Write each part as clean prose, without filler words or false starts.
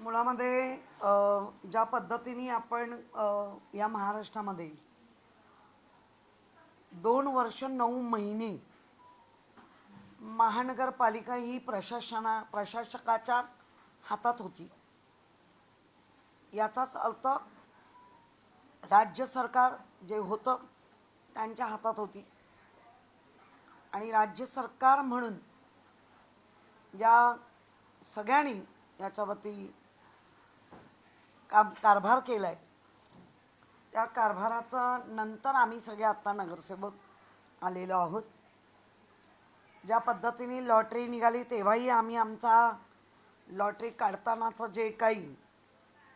मुळामध्ये ज्या पद्धतीने आपण या महाराष्ट्रामध्ये 2 वर्ष 9 महिने महानगरपालिका ही प्रशासकाच्या हातात होती, याचाच अर्थ राज्य सरकार जे होतं त्यांच्या हातात होती. आणि राज्य सरकार म्हणून ज्या सगळ्यांनी याच्यावरती कारभार केला आहे, त्या कारभाराचा नंतर आम्ही सगळे आत्ता नगरसेवक आलेलो आहोत. ज्या पद्धतीने लॉटरी निघाली तेव्हाही आम्ही आमचा लॉटरी काढतानाचं जे काही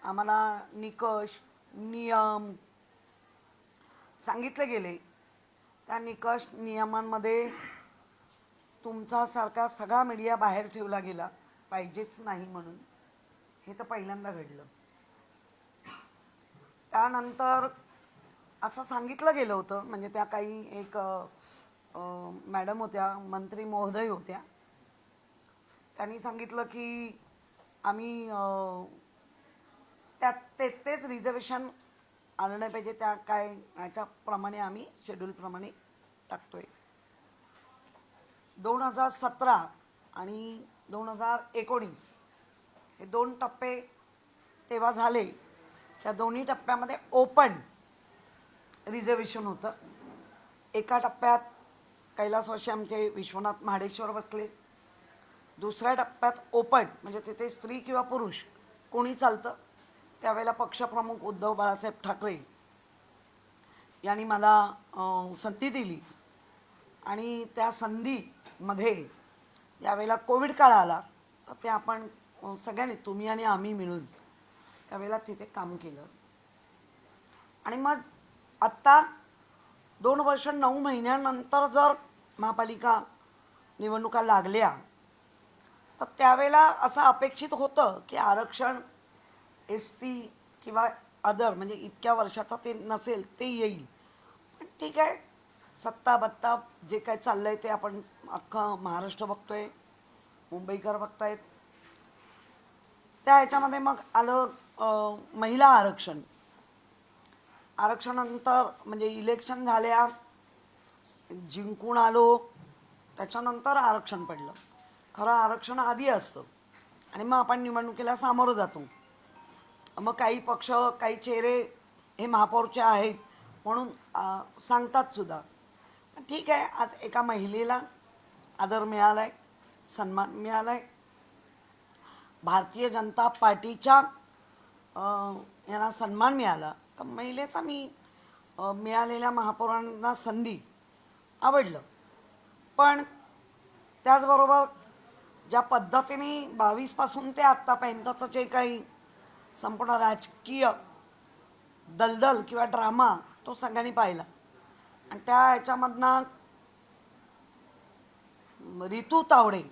आम्हाला निकष नियम सांगितले गेले, त्या निकष नियमांमध्ये तुमच्यासारखा सगळा मीडिया बाहेर ठेवला गेला पाहिजेच नाही म्हणून, हे तर पहिल्यांदा घडलं. त्यानंतर असं सांगितलं गेलं होतं, म्हणजे त्या काही एक मॅडम होत्या, मंत्री महोदय होत्या, त्यांनी सांगितलं की आम्ही तेच रिझर्वेशन आलं नाही पाहिजे, त्या काय याच्याप्रमाणे आम्ही शेड्यूलप्रमाणे टाकतोय. 2017 आणि 2019 हे 2 टप्पे तेव्हा झाले. त्या दोन्ही टप्प्यामध्ये ओपन रिझर्वेशन होतं. एका टप्प्यात कैलासवासी आमचे विश्वनाथ महाडेश्वर बसले. दुसऱ्या टप्प्यात ओपन म्हणजे तिथे स्त्री किंवा पुरुष कोणी चालतं. त्यावेळेला पक्षप्रमुख उद्धव बाळासाहेब ठाकरे यांनी मला संधी दिली आणि त्या संधीमध्ये यावेळेला कोविड काळ आला, तर ते आपण सगळ्यांनी तुम्ही आणि आम्ही मिळून त्यावेळेला तिथे काम केलं. आणि मग आत्ता 2 वर्ष 9 महिन्यानंतर जर महापालिका निवडणुका लागल्या, तर त्यावेळेला असं अपेक्षित होतं की आरक्षण ST किंवा अदर म्हणजे इतक्या वर्षाचा ते नसेल ते येईल. पण ठीक आहे, सत्ता बत्ता जे काय चाललंय ते आपण अख्खा महाराष्ट्र बघतोय, मुंबईकर बघतायत. त्या ह्याच्यामध्ये मग आलं महिला आरक्षण. आरक्षणानंतर म्हणजे इलेक्शन झाल्या, जिंकून आलो, त्याच्यानंतर आरक्षण पडलं. खरं आरक्षण आधी असतं आणि मग आपण निवडणुकीला सामोरं जातो. मग काही पक्ष काही चेहरे हे महापौरचे आहेत म्हणून सांगतात सुद्धा. ठीक आहे, आज एका महिलेला आदर मिळाला आहे, सन्मान मिळाला आहे. भारतीय जनता पार्टीच्या यांना सन्मान मिळाला, तर महिलेचा मी मिळालेल्या महापौरांना संधी आवडलं. पण त्याचबरोबर ज्या पद्धतीने 22पासून ते आत्तापर्यंतचं जे काही संपूर्ण राजकीय दलदल किंवा ड्रामा तो सगळ्यांनी पाहिला. आणि त्या ह्याच्यामधनं रितू तावडे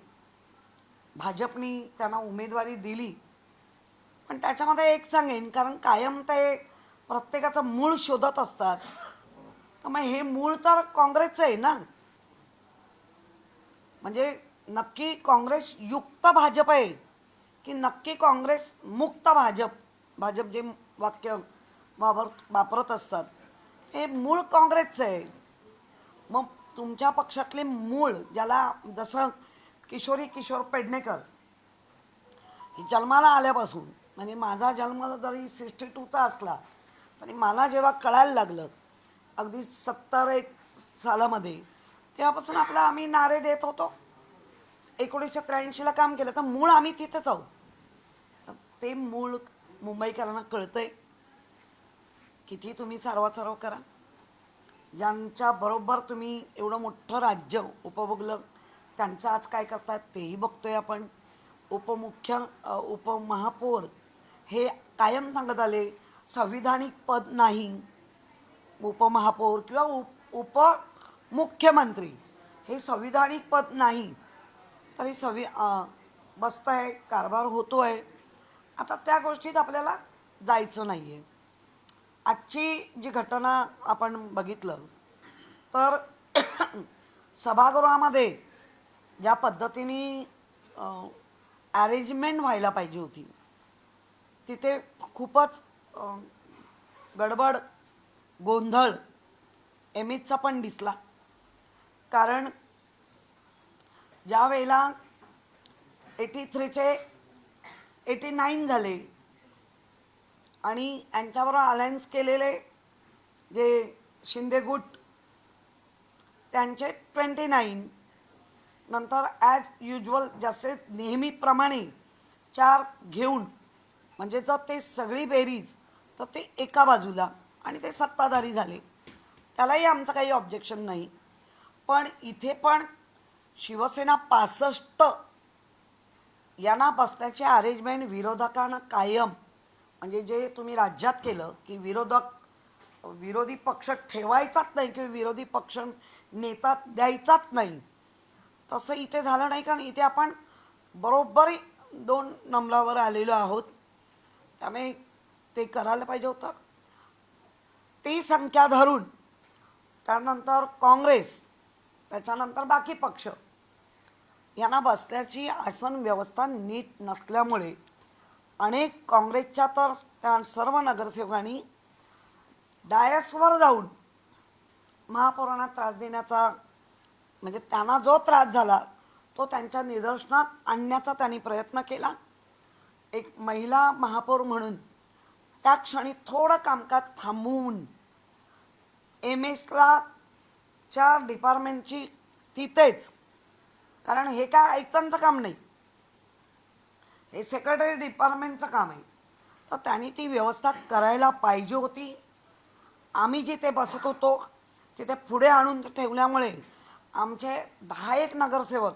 भाजपनी त्यांना उमेदवारी दिली. पण त्याच्यामध्ये एक सांगेन, कारण कायम ते प्रत्येकाचं मूळ शोधत असतात, तर मग हे मूळ तर काँग्रेसचं आहे ना. म्हणजे नक्की काँग्रेस युक्त भाजप आहे की नक्की काँग्रेस मुक्त भाजप जे वाक्य वापरत असतात हे मूळ काँग्रेसचं आहे. मग तुमच्या पक्षातले मूळ, ज्याला जसं किशोर पेडणेकर ही जन्माला आल्यापासून, म्हणजे माझा जन्म जरी 62चा असला तरी मला जेव्हा कळायला लागलं अगदी 71 सालामध्ये, तेव्हापासून आपला आम्ही नारे देत होतो. 1983ला काम केलं, तर मूळ आम्ही तिथेच आहोत. ते मूळ मुंबईकरांना कळतंय. किती तुम्ही सारवा करा, ज्यांच्या बरोबर तुम्ही एवढं मोठं राज्य उपभोगलं त्यांचं आज काय करतात तेही बघतोय आपण. उपमहापौर हे कायम सांगत आले संविधानिक पद नाही. उपमहापौर किंवा उपमुख्यमंत्री हे संविधानिक पद नाही, तरी बसत आहे, कारभार होतो आहे. आता त्या गोष्टीत आपल्याला जायचं नाही आहे. आजची जी घटना आपण बघितलं तर सभागृहामध्ये ज्या पद्धतीने अरेंजमेंट व्हायला पाहिजे होती, तिथे खूपच गडबड गोंधळ एमएचचा पण दिसला. कारण ज्या वेळेला 83चे 89 झाले आणि यांच्याबरोबर अलायन्स केलेले जे शिंदे गुट त्यांचे 29, नंतर ॲज युजल जसे नेहमीप्रमाणे 4 घेऊन म्हणजे जर ते सगळी बेरीज तर ते एका बाजूला आणि ते सत्ताधारी झाले, त्यालाही आमचं काही ऑब्जेक्शन नाही. पण इथे पण शिवसेना 65 यांना बसण्याचे अरेंजमेंट विरोधकांना कायम, म्हणजे जे तुम्ही राज्यात केलं की विरोधी पक्ष ठेवायचाच नाही किंवा विरोधी पक्ष नेता द्यायचाच नाही, तसं इथे झालं नाही. कारण इथे आपण बरोबर 2 नंबरावर आलेलो आहोत. त्यामुळे ते करायला पाहिजे होतं. ती संख्या धरून त्यानंतर काँग्रेस, त्याच्यानंतर बाकी पक्ष यांना बसल्याची आसन व्यवस्था नीट नसल्यामुळे अनेक काँग्रेसच्या तर त्या सर्व नगरसेवकांनी डायसवर जाऊन महापौरांना त्रास देण्याचा, म्हणजे त्यांना जो त्रास झाला तो त्यांच्या निदर्शनात आणण्याचा त्यांनी प्रयत्न केला. एक महिला महापौर म्हणून त्या क्षणी थोडं कामकाज थांबवून एमएसला च्या डिपार्टमेंटची तिथेच, कारण हे काय आयुक्तांचं काम नाही, हे सेक्रेटरी डिपार्टमेंटचं काम आहे, तर त्यांनी ती व्यवस्था करायला पाहिजे होती. आम्ही जिथे बसत होतो तिथे पुढे आणून ठेवल्यामुळे आमचे 10 नगरसेवक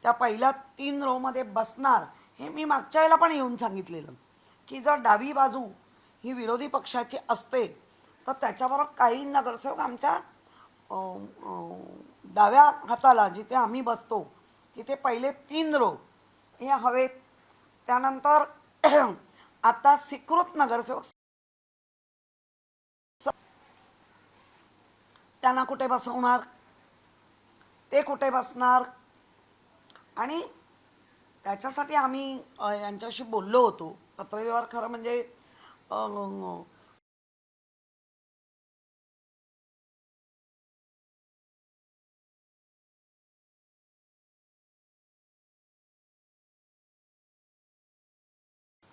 त्या पहिल्या 3 रोमध्ये बसणार. हे मी मागच्या वेळेला पण येऊन सांगितलेलं की जर डावी बाजू ही विरोधी पक्षाची असते तर त्याच्याबरोबर काही नगरसेवक आमच्या डाव्या हाताला जिथे आम्ही बसतो तिथे पहिले 3 रो हे हवेत. त्यानंतर आता स्वीकृत नगरसेवक त्यांना कुठे बसवणार, ते कुठे बसणार, आणि त्याच्यासाठी आम्ही यांच्याशी बोललो होतो. पत्रव्यवहार खरं म्हणजे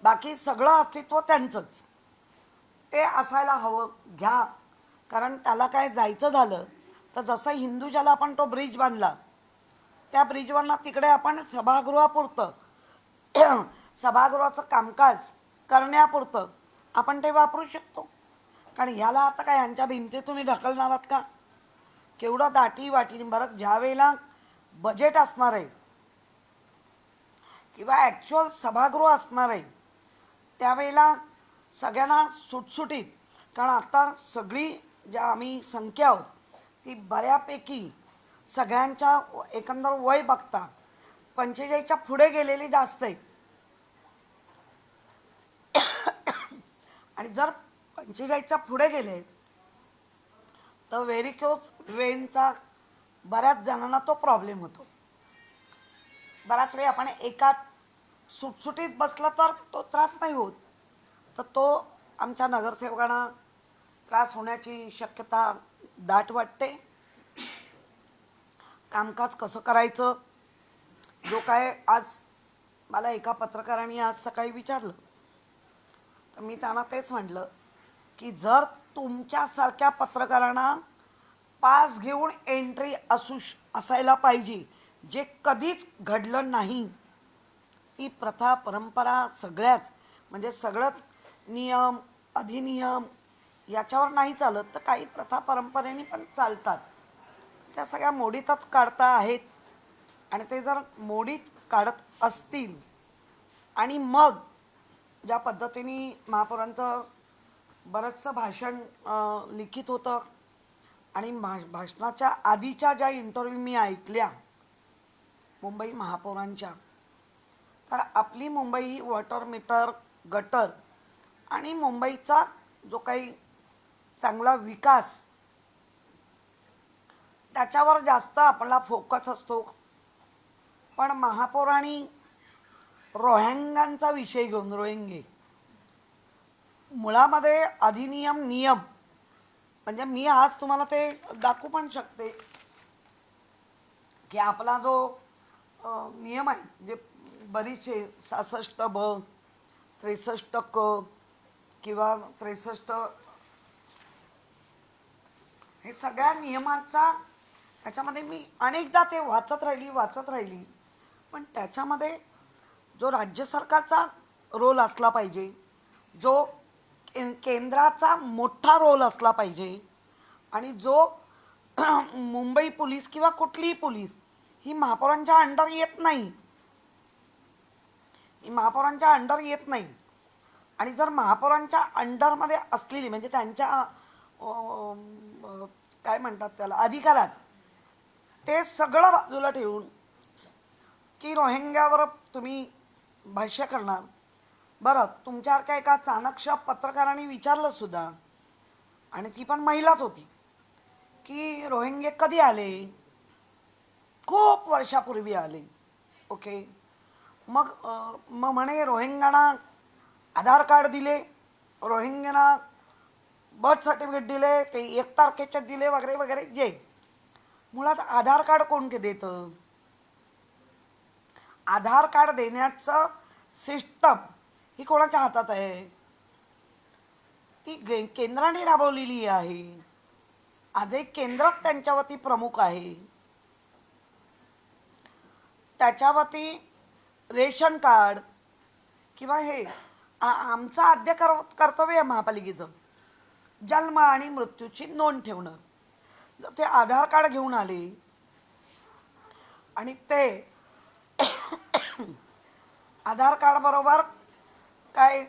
बाकी सगळं अस्तित्व त्यांचंच ते असायला हवं घ्या. कारण त्याला काय जायचं झालं तर जसं हिंदूजाला आपण तो ब्रिज बांधला, त्या ब्रिजवरनं तिकडे आपण सभागृहापुरतं सभागृहाचं कामकाज करण्यापुरतं आपण ते वापरू शकतो. कारण ह्याला आता काय ह्यांच्या भिंती तुम्ही ढकलणार आहात का? केवढं दाटी वाटी. बरं, ज्या वेळेला बजेट असणार आहे किंवा ॲक्च्युअल सभागृह असणार आहे त्यावेळेला सगळ्यांना सुटसुटीत, कारण आता सगळी ज्या आम्ही संख्या आहोत ती बऱ्यापैकी सगळ्यांच्या एकंदर वय बघता 45च्या पुढे गेलेली जास्त आहे. आणि जर 45च्या पुढे गेले तर व्हेरिकोज वेनचा बऱ्याच जणांना तो प्रॉब्लेम होतो. बराच वेळ आपण एकाच सुटसुटीत बसला तर तो त्रास नाही होत, तर तो आमच्या नगरसेवकांना त्रास होण्याची शक्यता दाट वाटते. कामकाज कसं करायचं, जो काय आज मला एका पत्रकाराने आज सकाळी विचारलं तर मी त्यांना तेच म्हटलं की जर तुमच्यासारख्या पत्रकारांना पास घेऊन एंट्री असायला पाहिजे, जे कधीच घडलं नाही. ती प्रथा परंपरा सगळ्याच, म्हणजे सगळंच नियम अधिनियम याच्यावर नाही चालत, तर काही प्रथा परंपरेने पण चालतात. त्या सगळ्या मोडीतच काढता आहेत. आणि ते जर मोडीत काढत असतील आणि मग ज्या पद्धतीने महापौरांचं बरंचसं भाषण लिखित होतं आणि भाषणाच्या आधीच्या ज्या इंटरव्ह्यू मी ऐकल्या मुंबई महापौरांच्या, तर आपली मुंबई ही वॉटर मीटर गटर आणि मुंबईचा जो काही चांगला विकास त्याच्यावर जास्त आपला फोकस असतो. पण महापौरांनी रोहिंग्यांचा विषय घेऊन, रोहिंगे मुळामध्ये अधिनियम नियम म्हणजे मी आज तुम्हाला ते दाखवू पण शकते की आपला जो नियम आहे जे बरीचसे 66 ब 63 क किंवा 63 हे सगळ्या नियमांचा त्याच्यामध्ये मी अनेकदा ते वाचत राहिली पण त्याच्यामध्ये जो राज्य सरकारचा रोल असला पाहिजे, जो केंद्राचा मोठा रोल असला पाहिजे आणि जो मुंबई पोलीस किंवा कुठलीही पोलीस ही महापौरांच्या अंडर येत नाही, ही महापौरांच्या अंडर येत नाही. आणि जर महापौरांच्या अंडरमध्ये असलेली म्हणजे त्यांच्या काय म्हणतात त्याला अधिकारात ते सगळं बाजूला ठेवून की रोहिंग्यावर तुम्ही भाष्य करणार. बरं, तुमच्यासारख्या एका चाणक्य पत्रकारांनी विचारलं सुद्धा आणि ती पण महिलाच होती की रोहिंगे कधी आले, खूप वर्षापूर्वी आले. ओके, मग म्हणे रोहिंग्यांना आधार कार्ड दिले, रोहिंग्यांना बर्थ सर्टिफिकेट दिले, ते 1 तारखेचे दिले वगैरे वगैरे. जे मुळात आधार कार्ड कोण देतं? आधार कार्ड देण्याचं सिस्टम ही कोणाच्या हातात आहे? ती केंद्राने राबवलेली आहे. आज एक केंद्रच त्यांच्यावरती प्रमुख आहे. त्याच्यावरती रेशन कार्ड किंवा हे आमचं आद्य कर्तव्य आहे महापालिकेचं जन्म आणि मृत्यूची नोंद ठेवणं. जर ते आधार कार्ड घेऊन आले आणि ते आधार कार्ड बरोबर काय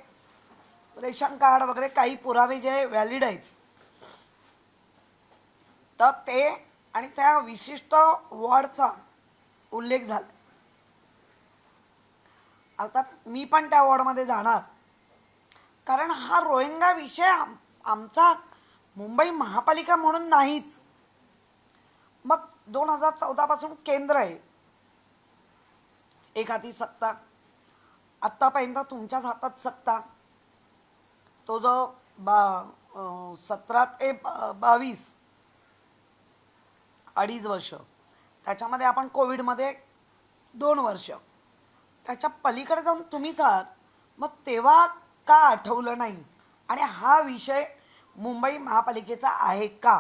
रेशन कार्ड वगैरे काही पुरावे जे व्हॅलिड आहेत तर ते आणि त्या विशिष्ट वॉर्डचा उल्लेख झाला. अर्थात मी पण त्या वॉर्डमध्ये जाणार कारण हा रोहिंगा विषय आमचा मुंबई महापालिका म्हणून नाहीच. मग 2014 पासून केंद्र आहे, एक हाती सत्ता, आत्तापर्यंत तुमच्याच हातात सत्ता. तो जो 17 ते 22 2.5 वर्ष, त्याच्यामध्ये आपण कोविडमध्ये 2 वर्ष, त्याच्या पलीकडे जाऊन तुम्हीच आहात. मग तेव्हा का आठवलं नाही? आणि हा विषय मुंबई महापालिकेचा आहे का?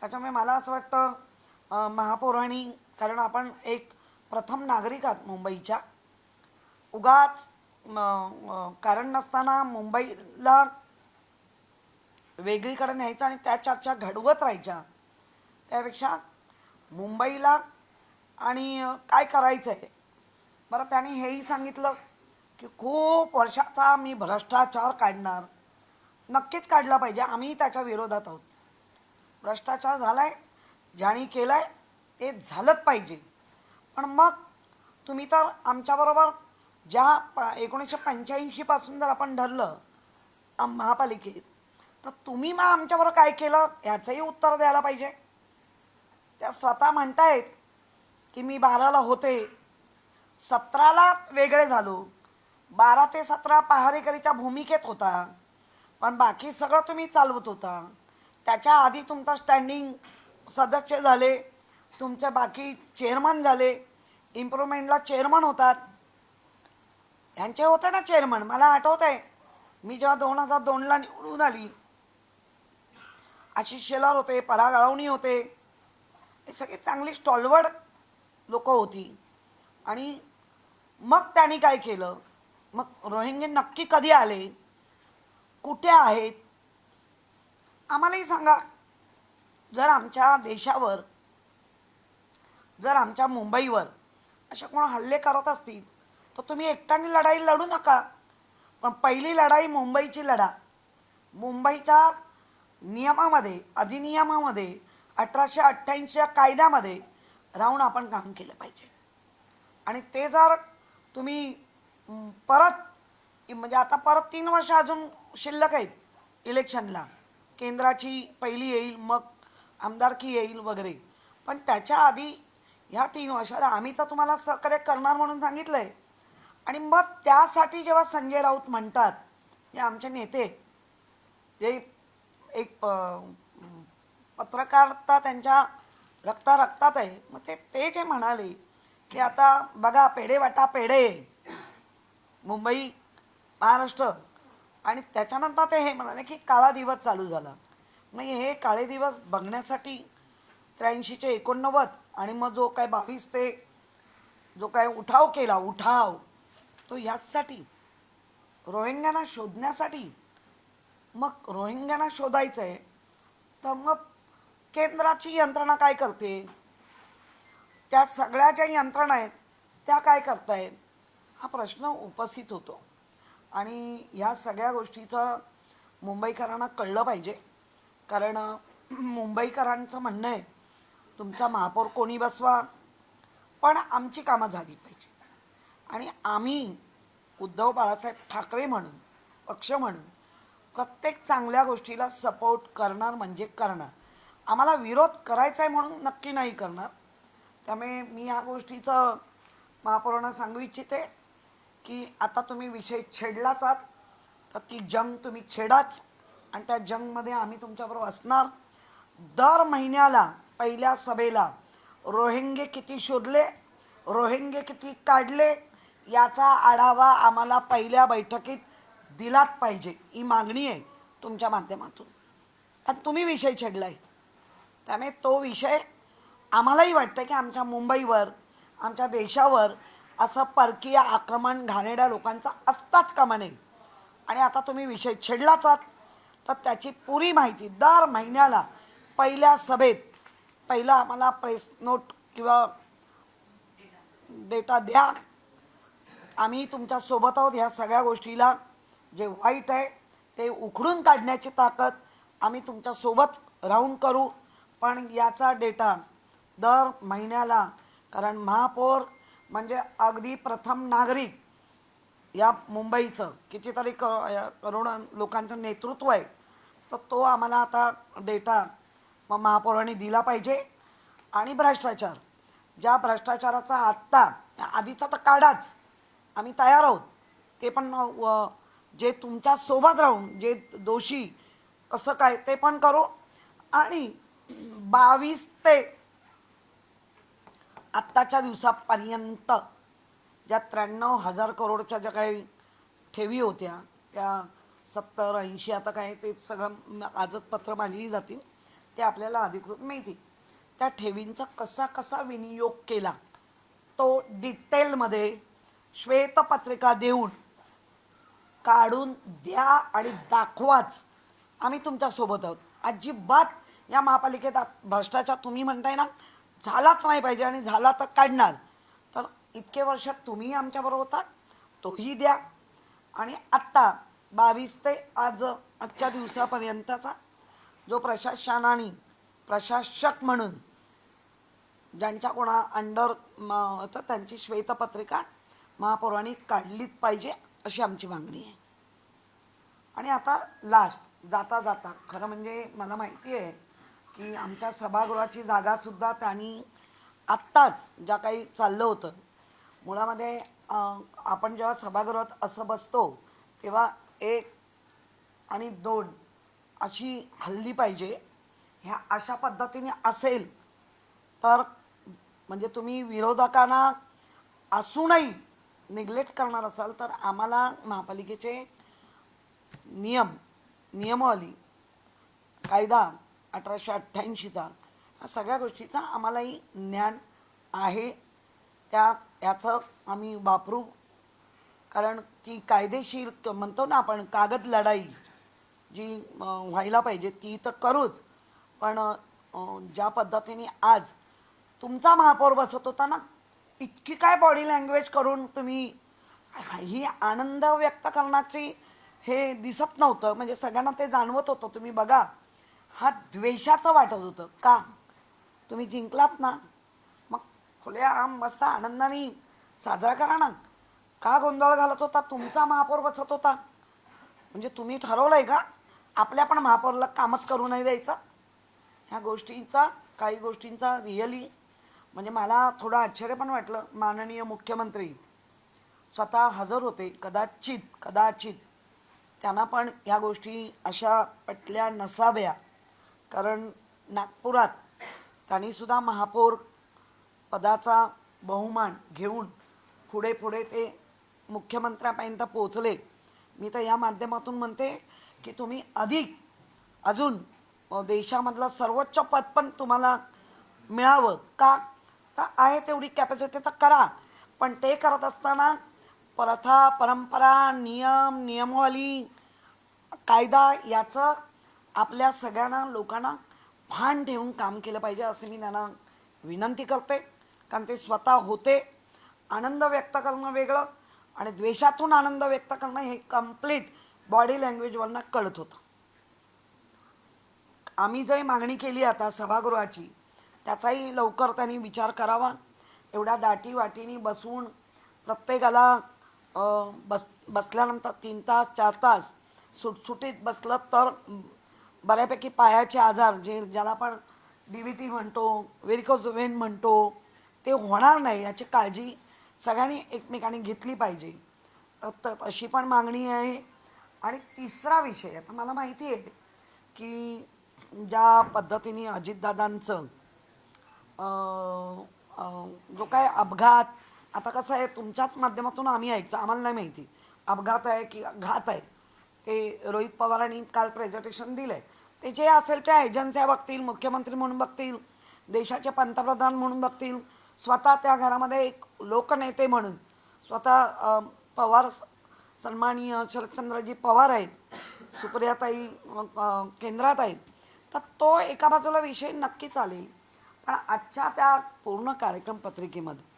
त्याच्यामुळे मला असं वाटतं महापौरांनी, कारण आपण एक प्रथम नागरिक आहात मुंबईच्या, उगाच कारण नसताना मुंबईला वेगळीकडे न्यायचं आणि त्या चर्चा घडवत राहायच्या त्यापेक्षा मुंबईला आणि काय करायचं आहे. बरं, त्याने हेही सांगितलं की खूप वर्षाचा मी भ्रष्टाचार काढणार. नक्कीच काढला पाहिजे, आम्ही त्याच्या विरोधात आहोत. भ्रष्टाचार झाला आहे, ज्याने केलं आहे ते झालंच पाहिजे. पण मग तुम्ही तर आमच्याबरोबर ज्या 1985 पासून जर आपण धरलं महापालिकेत, तर तुम्ही मग आमच्याबरोबर काय केलं ह्याचंही उत्तर द्यायला पाहिजे. त्या स्वतः म्हणतायत की मी 12ला होते, 17ला वेगळे झालो, 12 ते 17 पहारेकरीच्या भूमिकेत होता, पण बाकी सगळं तुम्ही चालवत होता. त्याच्या आधी तुमचा स्टँडिंग सदस्य झाले, तुमचे बाकी चेअरमन झाले, इम्प्रुव्हमेंटला चेअरमन होतात. यांचे होते ना चेअरमन, मला आठवत आहे मी जेव्हा 2002ला निवडून आली, आशिष शेलार होते, पराग अळवणी होते, हे सगळे चांगली स्टॉलवर्ड लोक होती. आणि मग त्यांनी काय केलं, मग रोहिंगे नक्की कधी आले, कुठे आहेत आम्हालाही सांगा. जर आमच्या देशावर, जर आमच्या मुंबईवर अशा कोण हल्ले करत असतील तर तुम्ही एकट्याने लढाई लढू नका, पण पहिली लढाई मुंबईची लढा. मुंबईच्या नियमामध्ये, अधिनियमामध्ये, 1888च्या कायद्यामध्ये राहून आपण काम केलं पाहिजे. आणि ते जर तुम्ही परत म्हणजे आता परत 3 वर्ष अजून शिल्लक आहेत इलेक्शनला, केंद्राची पहिली येईल, मग आमदारकी येईल वगैरे, पण त्याच्या आधी ह्या 3 वर्षात आम्ही तर तुम्हाला सहकार्य करणार म्हणून सांगितलं आहे. आणि मग त्यासाठी जेव्हा संजय राऊत म्हणतात हे आमचे नेते जे एक पत्रकारिता त्यांच्या रक्तात आहे, मग ते जे म्हणाले की आता बघा पेढे वाटा पेढे मुंबई महाराष्ट्र, आणि त्याच्यानंतर ते हे म्हणाले की काळा दिवस चालू झाला. मग हे काळे दिवस बघण्यासाठी 83चे 89 आणि मग जो काय 22 ते जो काय उठाव केला तो ह्याचसाठी रोहिंग्यांना शोधण्यासाठी. मग रोहिंग्यांना शोधायचं आहे तर मग केंद्राची यंत्रणा काय करते, त्या सगळ्या ज्या यंत्रणा आहेत त्या काय करतायत, हा प्रश्न उपस्थित होतो. आणि ह्या सगळ्या गोष्टीचं मुंबईकरांना कळलं पाहिजे. कारण मुंबईकरांचं म्हणणं आहे तुमचा महापौर कोणी बसवा, पण आमची कामं झाली पाहिजे. आणि आम्ही उद्धव बाळासाहेब ठाकरे म्हणून, पक्ष म्हणून प्रत्येक चांगल्या गोष्टीला सपोर्ट करणार म्हणजे करणार. आम्हाला विरोध करायचा आहे म्हणून नक्की नाही करणार. त्यामुळे मी ह्या गोष्टीचं महापौरांना सांगू इच्छिते की आता तुम्ही विषय छेडलाच आहात तर ती जंग तुम्ही छेडाच, आणि त्या जंगमध्ये आम्ही तुमच्याबरोबर असणार. दर महिन्याला पहिल्या सभेला रोहिंगे किती शोधले, रोहिंगे किती काढले याचा आढावा आम्हाला पहिल्या बैठकीत दिलाच पाहिजे, ही मागणी आहे तुमच्या माध्यमातून. आणि तुम्ही विषय छेडलाय, त्यामुळे तो विषय आम्हालाही वाटतं की आमच्या मुंबईवर, आमच्या देशावर असं परकीय आक्रमण घाणेरड्या लोकांचा असताच कामा नये. आणि आता तुम्ही विषय छेडलाच आहात तर त्याची पुरी माहिती दर महिन्याला पहिल्या सभेत पहिला आम्हाला प्रेस नोट किंवा डेटा द्या. आम्ही तुमच्या सोबत आहोत. ह्या सगळ्या गोष्टीला जे वाईट आहे ते उखडून काढण्याची ताकद आम्ही तुमच्या सोबत राहून करू. पण याचा डेटा दर महिन्याला, कारण महापौर म्हणजे अगदी प्रथम नागरिक या मुंबईचं कितीतरी करोडो लोकांचं नेतृत्व आहे, तर तो आम्हाला आता डेटा मग महापौरांनी दिला पाहिजे. आणि भ्रष्टाचार, ज्या भ्रष्टाचाराचा आत्ता आधीचा तर काढाच, आम्ही तयार आहोत. ते पण जे तुमच्या सोबत राहून जे दोषी कसं काय ते पण करू. आणि 22 ते आत्ताच्या दिवसापर्यंत ज्या 93,000 करोडच्या ज्या काही ठेवी होत्या त्या 70-80 आता काय ते सगळं आजच पत्र मांडली जातील, ते आपल्याला अधिकृत मिळतील. त्या ठेवींचा कसा कसा विनियोग केला तो डिटेलमध्ये श्वेतपत्रिका देऊन काढून द्या आणि दाखवाच. आम्ही तुमच्यासोबत आहोत. अजिबात या महापालिकेत भ्रष्टाचार तुम्ही म्हणताय ना झालाच नाही पाहिजे, आणि झाला तर काढणार. तर इतके वर्षात तुम्ही आमच्याबरोबर होता, तोही द्या. आणि आत्ता 22 ते आजच्या दिवसापर्यंतचा जो प्रशासनाने प्रशासक म्हणून ज्यांच्या कोणा अंडर त्यांची श्वेतपत्रिका महापौरांनी काढलीच पाहिजे अशी आमची मागणी आहे. आणि आता लास्ट जाता जाता खरं म्हणजे मला माहिती आहे की आमच्या सभागृहाची जागासुद्धा त्यांनी आत्ताच ज्या काही चाललं होतं मुळामध्ये आपण जेव्हा सभागृहात असं बसतो तेव्हा 1 आणि 2 अशी हल्ली पाहिजे. ह्या अशा पद्धतीने असेल तर म्हणजे तुम्ही विरोधकांना असूनही निग्लेक्ट करणार असाल तर आम्हाला महापालिकेचे नियमावली कायदा 1888चा या सगळ्या गोष्टीचा आम्हालाही ज्ञान आहे. याचं आम्ही वापरू. कारण ती कायदेशीर म्हणतो ना आपण कागद लढाई जी व्हायला पाहिजे ती तर करूच. पण ज्या पद्धतीने आज तुमचा महापौर बसत होता ना, इतकी काय बॉडी लँग्वेज करून तुम्ही ही आनंद व्यक्त करण्याची हे दिसत नव्हतं. म्हणजे सगळ्यांना ते जाणवत होतं. तुम्ही बघा, हा द्वेषाचं वाटत होतं. का तुम्ही जिंकलात ना, मग खुल्या मस्त आनंदाने साजरा करा ना. का गोंधळ घालत होता? तुमचा महापौर बसत होता म्हणजे तुम्ही ठरवलंय का आपल्या पण महापौरला कामच करू नाही द्यायचं? ह्या गोष्टींचा काही गोष्टींचा रिअली म्हणजे मला थोडं आश्चर्य पण वाटलं. माननीय मुख्यमंत्री स्वतः हजर होते. कदाचित त्यांना पण ह्या गोष्टी अशा पटल्या नसाव्या, कारण नागपुरात त्यांनीसुद्धा महापौर पदाचा बहुमान घेऊन पुढे पुढे ते मुख्यमंत्र्यापर्यंत पोहोचले. मी तर या माध्यमातून म्हणते की तुम्ही अधिक अजून देशामधलं सर्वोच्च पद पण तुम्हाला मिळावं का, तर आहे तेवढी कॅपॅसिटी तर करा. पण ते करत असताना प्रथा, परंपरा, नियम, नियमावली, कायदा याचं आपल्या सगळ्यांना लोकांना भान ठेवून काम केलं पाहिजे असं मी त्यांना विनंती करते. कारण ते स्वतः होते. आनंद व्यक्त करणं वेगळं आणि द्वेषातून आनंद व्यक्त करणं हे कम्प्लीट बॉडी लँग्वेजवरनं कळत होतं. आम्ही जे मागणी केली आता सभागृहाची त्याचाही लवकर त्यांनी विचार करावा. एवढ्या दाटीवाटीने बसून प्रत्येकाला बसल्यानंतर 3 तास 4 तास सुटसुटीत बसलं तर बऱ्यापैकी पायाचे आजार ज्याला आपण DVT म्हणतो, व्हेरिकोज वेन म्हणतो, ते होणार नाही याची काळजी सगळ्यांनी एकमेकांनी घेतली पाहिजे. तर अशी पण मागणी आहे. आणि तिसरा विषय, आता मला माहिती आहे की ज्या पद्धतीने अजितदादांचं जो काय अपघात, आता कसं आहे तुमच्याच माध्यमातून आम्ही ऐकतो, आम्हाला नाही माहिती अपघात आहे की घात आहे. ते रोहित पवारांनी काल प्रेझेंटेशन दिलं आहे. ते जे असेल त्या एजन्स्या बघतील, मुख्यमंत्री म्हणून बघतील, देशाचे पंतप्रधान म्हणून बघतील, स्वतः त्या घरामध्ये एक लोकनेते म्हणून स्वतः पवार सन्माननीय शरदचंद्रजी पवार आहेत, सुप्रियाताई केंद्रात आहेत, तर तो एका बाजूला विषय नक्की चालेल. पण आजच्या त्या पूर्ण कार्यक्रम पत्रिकेमध्ये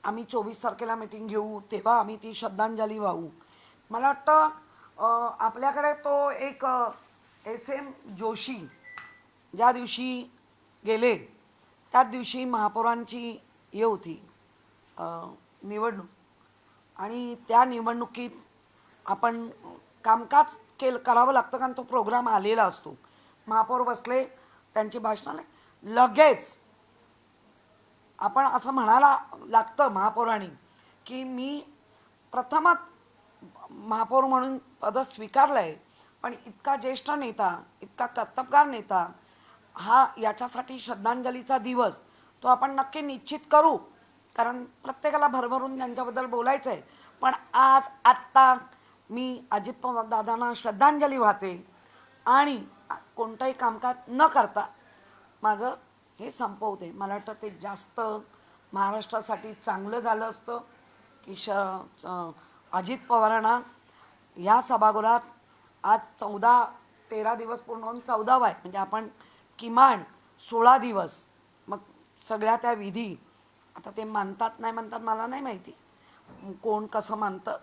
आम्ही 24 तारखेला मीटिंग घेऊ तेव्हा आम्ही ती श्रद्धांजली वाहू. मला वाटतं आपल्याकडे तो एक SM जोशी ज्या दिवशी गेले त्याच दिवशी महापौरांची हे होती निवडणूक, आणि त्या निवडणुकीत आपण कामकाज करावं लागतं कारण तो प्रोग्राम आलेला असतो. महापौर बसले, त्यांची भाषणं लगेच आपण असं म्हणायला लागतं महापौरांनी की मी प्रथमच महापौर म्हणून पद स्वीकारलं आहे, पण इतका ज्येष्ठ नेता, इतका कर्तबगार नेता, हा याच्यासाठी श्रद्धांजलीचा दिवस तो आपण नक्की निश्चित करू. कारण प्रत्येकाला भरभरून त्यांच्याबद्दल बोलायचं आहे. पण आज आत्ता मी अजित पवार दादांना श्रद्धांजली वाहते आणि कोणतंही कामकाज न करता माझं हे संपवते. मला वाटतं ते जास्त महाराष्ट्रासाठी चांगलं झालं असतं की अजित पवारांना या सभागृहात आज 13 दिवस पूर्ण होऊन 14वा आहे, म्हणजे आपण किमान 16 दिवस मग सगळ्या त्या विधी, आता ते मानतात नाही मानतात मला नाही माहिती कोण कसं मानतं,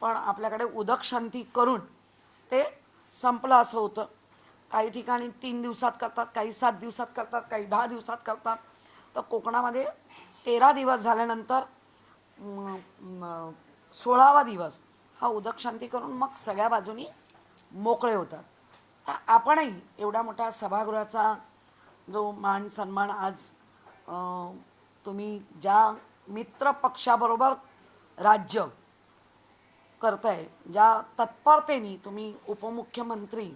पण आपल्याकडे उदक शांती करून ते संपलं असं होतं. काही ठिकाणी 3 दिवसात करतात, काही 7 दिवसात करतात, काही 10 दिवसात करतात. तर कोकणामध्ये 13 दिवस झाल्यानंतर 16वा दिवस हा उदक शांती करून मग सगळ्या बाजूनी मोकळे होतात. तर आपणही एवढ्या मोठ्या सभागृहाचा जो मान सन्मान आज तुम्ही ज्या मित्र पक्षाबरोबर राज्य करताय, ज्या तत्परतेने तुम्ही उपमुख्यमंत्री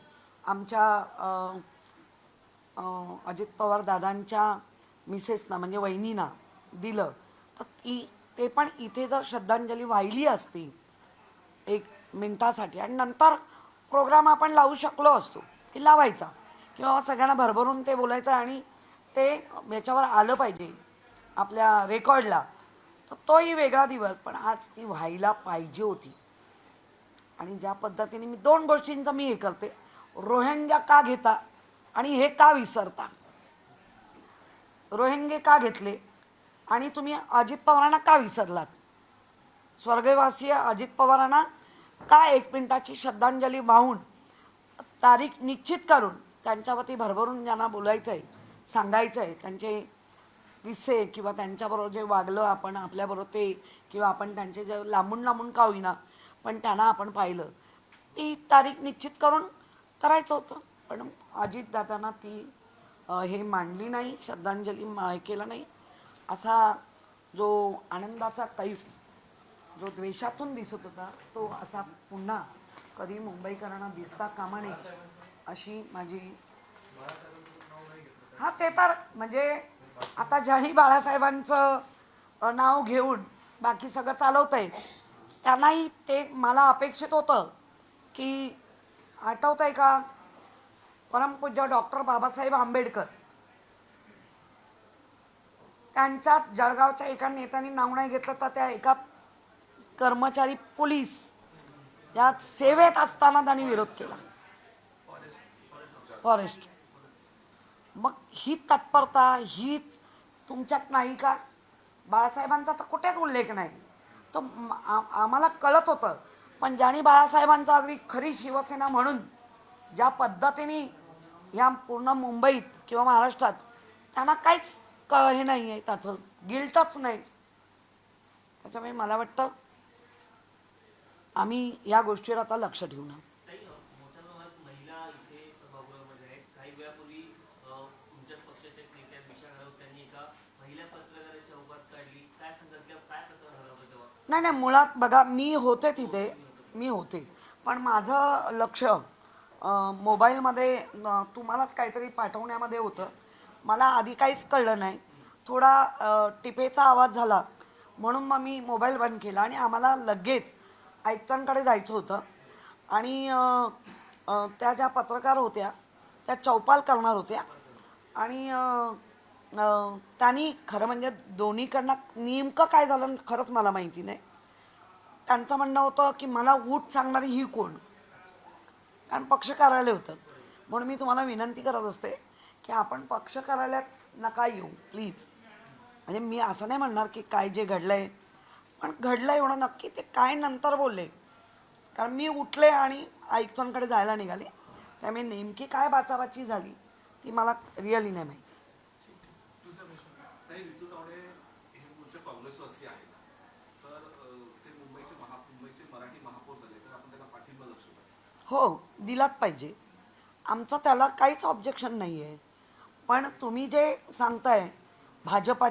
आमच्या अजित पवार दादांच्या मिसेसना म्हणजे वहिनीना दिलं, तर ते पण इथे जर श्रद्धांजली वाहिली असती 1 मिनिटासाठी आणि नंतर प्रोग्राम आपण लावू शकलो असतो की लावायचा, किंवा सगळ्यांना भरभरून ते बोलायचं आणि ते याच्यावर आलं पाहिजे आपल्या रेकॉर्डला, तर तोही वेगळा दिवस. पण आज ती व्हायला पाहिजे होती. आणि ज्या पद्धतीने मी 2 गोष्टींचं मी हे करते, रोहिंग्या का घेता आणि हे का विसरता. रोहिंगे का घेतले आणि तुम्ही अजित पवारांना का विसरलात. स्वर्गवासी अजित पवारांना का 1 मिनिटाची श्रद्धांजली वाहून तारीख निश्चित करून त्यांच्यावरती भरभरून ज्यांना बोलायचं आहे, सांगायचं आहे, त्यांचे किस्से किंवा त्यांच्याबरोबर जे वागलं आपण आपल्याबरोबर ते, किंवा आपण त्यांचे जे लांबून लांबून का होईना पण त्यांना आपण पाहिलं, ती तारीख निश्चित करून करायचं होतं. पण अजितदादांना ती हे मांडली नाही, श्रद्धांजली केलं नाही. असा जो आनंदाचा कैफ जो द्वेषातून दिसत होता तो असा पुन्हा कधी मुंबईकरांना दिसता कामा नये अशी माझी. हा ते तर म्हणजे आता ज्याही बाळासाहेबांचं नाव घेऊन बाकी सगळं चालवत आहे त्यांनाही ते मला अपेक्षित होतं की आठवत आहे का परमपूज्य डॉक्टर बाबासाहेब आंबेडकर त्यांच्यात जळगावच्या एका नेत्याने नाव नाही घेतलं तर त्या एका कर्मचारी पोलीस यात सेवेत असताना त्यांनी विरोध केला. फॉरेस्ट. मग ही तत्परता ही तुमच्यात नाही का? बाळासाहेबांचा तर कुठेच उल्लेख नाही. तो आम्हाला कळत होतं. पण ज्यांनी बाळासाहेबांचा अगदी खरी शिवसेना म्हणून ज्या पद्धतीने ह्या पूर्ण मुंबईत किंवा महाराष्ट्रात त्यांना काहीच हे नाही आहे, त्याचं गिल्टच नाही. त्याच्यामुळे मला वाटतं आम्ही या गोष्टीवर आता लक्ष ठेवू ना. नाही नाही, मुळात बघा मी होते तिथे, मी होते, पण माझं लक्ष मोबाईलमध्ये तुम्हालाच काहीतरी पाठवण्यामध्ये होतं. मला आधी काहीच कळलं नाही. थोडा टिपेचा आवाज झाला म्हणून मग मी मोबाईल बंद केला आणि आम्हाला लगेच आयुक्तांकडे जायचं होतं. आणि त्या ज्या पत्रकार होत्या त्या चौपाल करणार होत्या आणि त्यांनी खरं म्हणजे दोन्हीकडनं नेमकं काय झालं खरंच मला माहिती नाही. त्यांचं म्हणणं होतं की मला उठ सांगणारी ही कोण, कारण पक्ष कार्यालय होतं. म्हणून मी तुम्हाला विनंती करत असते की आपण पक्ष कार्यालयात नका येऊ प्लीज. म्हणजे मी असं नाही म्हणणार की काय जे घडलं आहे, पण घडलं एवढं नक्की ते काय नंतर बोलले. कारण मी उठले आणि आयुक्तांकडे जायला निघाले, त्यामुळे नेमकी काय बाचाबाची झाली ती मला रिअली नाही माहिती. हो दिलाच पाहिजे, आमचं त्याला काहीच ऑब्जेक्शन नाही आहे. पण तुम्ही जे सांगताय भाजप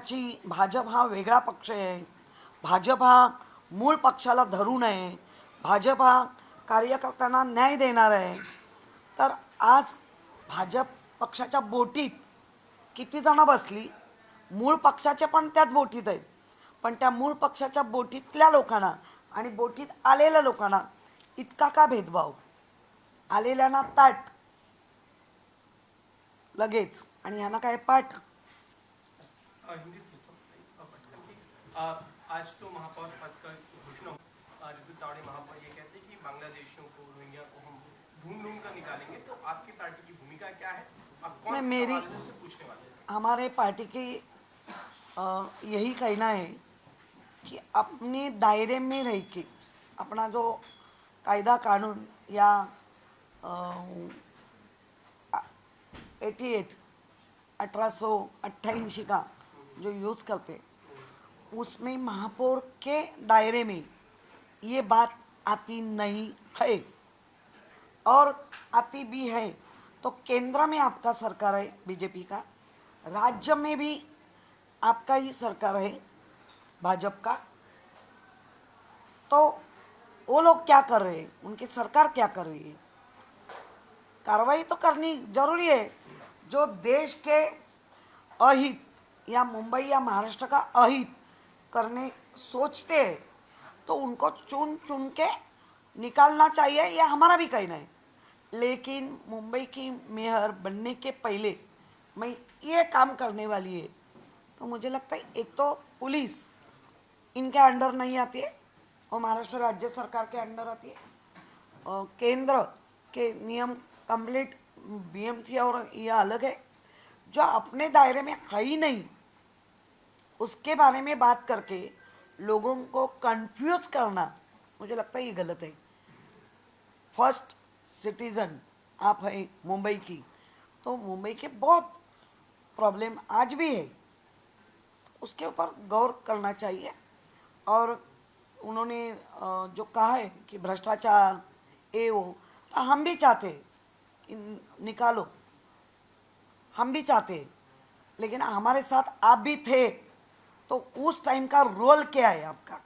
हा वेगळा पक्ष आहे, भाजप हा मूळ पक्षाला धरू नये, भाजप हा कार्यकर्त्यांना न्याय देणार आहे, तर आज भाजप पक्षाच्या बोटीत किती जणं बसली, मूळ पक्षाचे पण त्याच बोटीत आहेत. पण त्या मूळ पक्षाच्या बोटीतल्या लोकांना आणि बोटीत आलेल्या लोकांना इतका का भेदभाव? आलेल्यांना ताट लगेच आणि ह्यांना काय पाठ. आज तो महापौर पद का घोषणा ऋतु तावड़े महापौर ये कहते हैं कि बांग्लादेशियों को रोहिंग्या को हम ढूंढ कर निकालेंगे, तो आपकी पार्टी की भूमिका क्या है? आप कौन से सवालों से पूछने वाले हैं? हमारे पार्टी की यही कहना है कि अपने दायरे में रह के अपना जो कायदा कानून या 1888 का जो यूज़ करते उसमें महापौर के दायरे में ये बात आती नहीं है, और आती भी है तो केंद्र में आपका सरकार है बीजेपी का, राज्य में भी आपका ही सरकार है भाजपा का. तो वो लोग क्या कर रहे हैं, उनकी सरकार क्या कर रही है? कार्रवाई तो करनी जरूरी है. जो देश के अहित या मुंबई या महाराष्ट्र का अहित करने सोचते हैं तो उनको चुन चुन के निकालना चाहिए, यह हमारा भी कहना है. लेकिन मुंबई की मेयर बनने के पहले मैं ये काम करने वाली है तो मुझे लगता है एक तो पुलिस इनके अंडर नहीं आती है और महाराष्ट्र राज्य सरकार के अंडर आती है. केंद्र के नियम कंप्लीट बीएमसी और ये अलग है. जो अपने दायरे में है ही नहीं उसके बारे में बात करके लोगों को कंफ्यूज करना मुझे लगता है ये गलत है. फर्स्ट सिटीज़न आप हैं मुंबई की, तो मुंबई के बहुत प्रॉब्लम आज भी है, उसके ऊपर गौर करना चाहिए. और उन्होंने जो कहा है कि भ्रष्टाचार ये वो, तो हम भी चाहते कि निकालो, हम भी चाहते, लेकिन हमारे साथ आप भी थे तो उस टाइम का रोल क्या है आपका?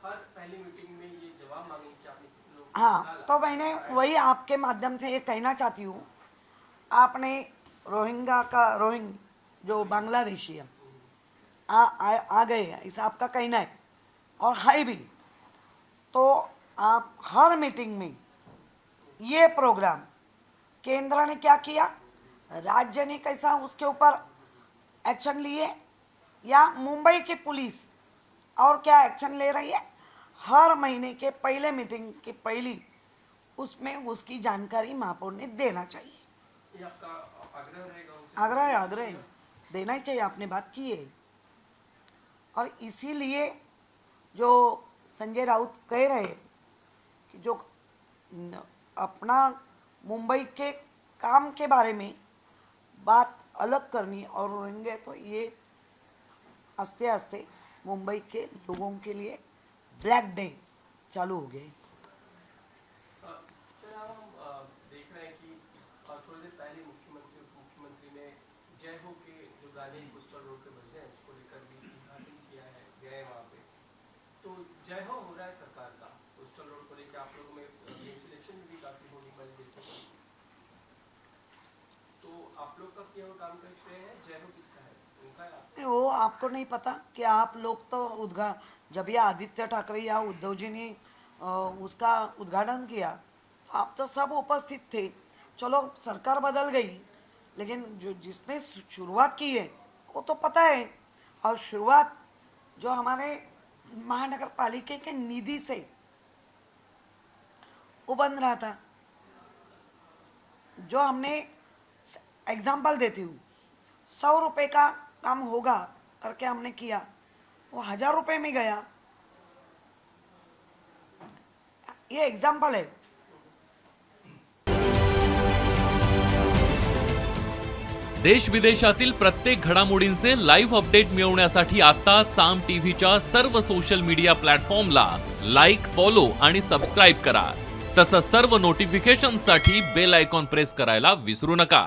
हर पहली मीटिंग में ये जवाब मांगे कि आपने कितने लोग हाँ, तो मैंने वही आपके माध्यम से ये कहना चाहती हूँ, आपने रोहिंग जो बांग्लादेशी है आ गए हैं, इस आपका कहना है और है भी, तो आप हर मीटिंग में ये प्रोग्राम केंद्र ने क्या किया, राज्य ने कैसा उसके ऊपर एक्शन लिए, या मुंबई की पुलिस और क्या एक्शन ले रही है, हर महीने के पहले मीटिंग की पहली उसमें उसकी जानकारी महापौर ने देना चाहिए। ये आपका आग्रह रहेगा उनसे? आग्रह देना ही चाहिए, आपने बात की है। और इसीलिए जो संजय राउत कह रहे कि जो अपना मुंबई के काम के बारे में बात अलग करनी और रहेंगे, तो ये आस्ते आस्ते मुंबई के लोगों के लिए ब्लैक डे चालू हो गए। हम देख रहे हैं कि थोड़ी देर पहले मुख्यमंत्री ने जय हो के जो गाने कोस्टल रोड पे बज रहे हैं उसको लेकर भी उद्घाटन किया है, गए वहाँ पे, तो जय हो रहा है सरकार का कोस्टल रोड को लेकर। आप लोगों में सिलेक्शन भी काफी होने वाली देखने को, तो आप लोग का क्या काम का श्रेय है, जय हो किसका है, उनका है आपका? वो आपको नहीं पता कि आप लोग तो जब ये आदित्य ठाकरे या उद्धव जी ने उसका उद्घाटन किया, आप तो सब उपस्थित थे। चलो सरकार बदल गई, लेकिन जो जिसने शुरुआत की है वो तो पता है, और शुरुआत जो हमारे महानगर पालिका के निधि से वो बन रहा था। जो हमने एग्जाम्पल देती हूँ, 100 रुपये का काम होगा करके हमने किया, वो 1000 रुपये में गया। ये एग्जाम्पल है। देश विदेशातील प्रत्येक घडामोडींचे लाईव्ह अपडेट मिळवण्यासाठी आता साम टीव्हीच्या सर्व सोशल मीडिया प्लॅटफॉर्मला लाईक, फॉलो आणि सबस्क्राईब करा। तसंच सर्व नोटिफिकेशनसाठी बेल आयकॉन प्रेस करायला विसरू नका।